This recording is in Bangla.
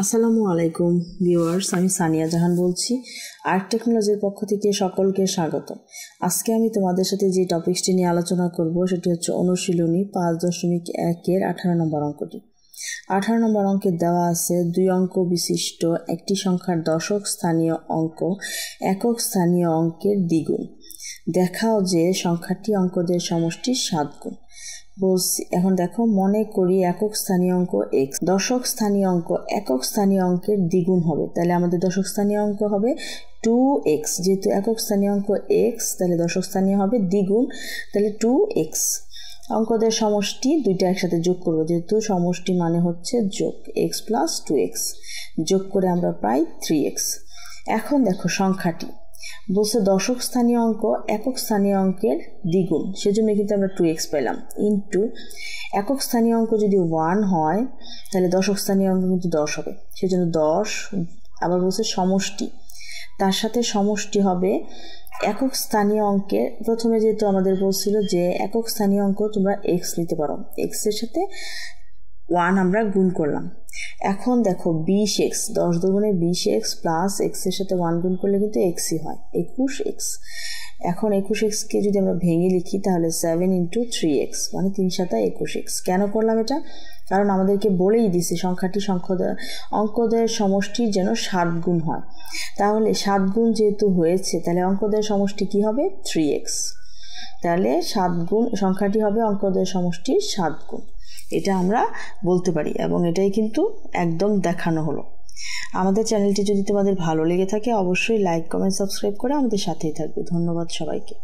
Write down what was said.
আসসালামু আলাইকুম ভিউয়ার্স, আমি সানিয়া জাহান বলছি। আর্ট টেকনোলজির পক্ষ থেকে সকলকে স্বাগত। আজকে আমি তোমাদের সাথে যে টপিকসটি নিয়ে আলোচনা করব সেটি হচ্ছে অনুশীলনী 5.1-এর 18 নম্বর অঙ্কটি। 18 নম্বর অঙ্কে দেওয়া আছে 2 অঙ্ক বিশিষ্ট একটি সংখ্যার দশক স্থানীয় অঙ্ক একক স্থানীয় অঙ্কের দ্বিগুণ। দেখাও যে সংখ্যাটি অঙ্কদের সমষ্টির 7 গুণ। বলছি এখন দেখো, মনে করি একক স্থানীয় অঙ্ক x, দশক স্থানীয় অঙ্ক একক স্থানীয় অঙ্কের দ্বিগুণ হবে। তাহলে আমাদের দশক স্থানীয় অঙ্ক হবে 2x, যেহেতু একক স্থানীয় অঙ্ক x তাহলে দশক স্থানীয় হবে দ্বিগুণ, তাহলে 2x। অঙ্কদের সমষ্টি দুইটা একসাথে যোগ করব, যেহেতু সমষ্টি মানে হচ্ছে যোগ, x + 2x যোগ করে আমরা পাই 3x। এখন দেখো সংখ্যাটি বলছে দশক স্থানীয় অঙ্ক একক স্থানীয় অঙ্কের দ্বিগুণ, সেজন্য কিন্তু আমরা 2x পেলাম, ইন্টু একক স্থানীয় অঙ্ক যদি 1 হয় তাহলে দশক স্থানীয় অঙ্ক কিন্তু 10 হবে, সেজন্য 10। আবার বলছে সমষ্টি, তার সাথে সমষ্টি হবে একক স্থানীয় অঙ্কের। প্রথমে যেহেতু আমাদের বলছিল যে একক স্থানীয় অঙ্ক তোমরা x নিতে পারো, x এর সাথে 1 আমরা গুণ করলাম। এখন দেখো 20x, 10 দুগুণে 20x প্লাস x এর সাথে 1 গুণ করলে কিন্তু xই হয়, 21x। এখন 21xকে যদি আমরা ভেঙে লিখি তাহলে 7 × 3x মানে 3 × 7 = 21x। কেন করলাম এটা? কারণ আমাদেরকে বলেই দিছে সংখ্যাটি অঙ্কদের সমষ্টির যেন 7 গুণ হয়। তাহলে 7 গুণ যেহেতু হয়েছে তাহলে অঙ্কদের সমষ্টি কি হবে? 3x। তাহলে 7 গুণ সংখ্যাটি হবে অঙ্কদের সমষ্টির 7 গুণ, এটা আমরা বলতে পারি এবং এটাই কিন্তু একদম দেখানো হলো। আমাদের চ্যানেলটি যদি তোমাদের ভালো লেগে থাকে অবশ্যই লাইক, কমেন্ট, সাবস্ক্রাইব করে আমাদের সাথেই থাকবে। ধন্যবাদ সবাইকে।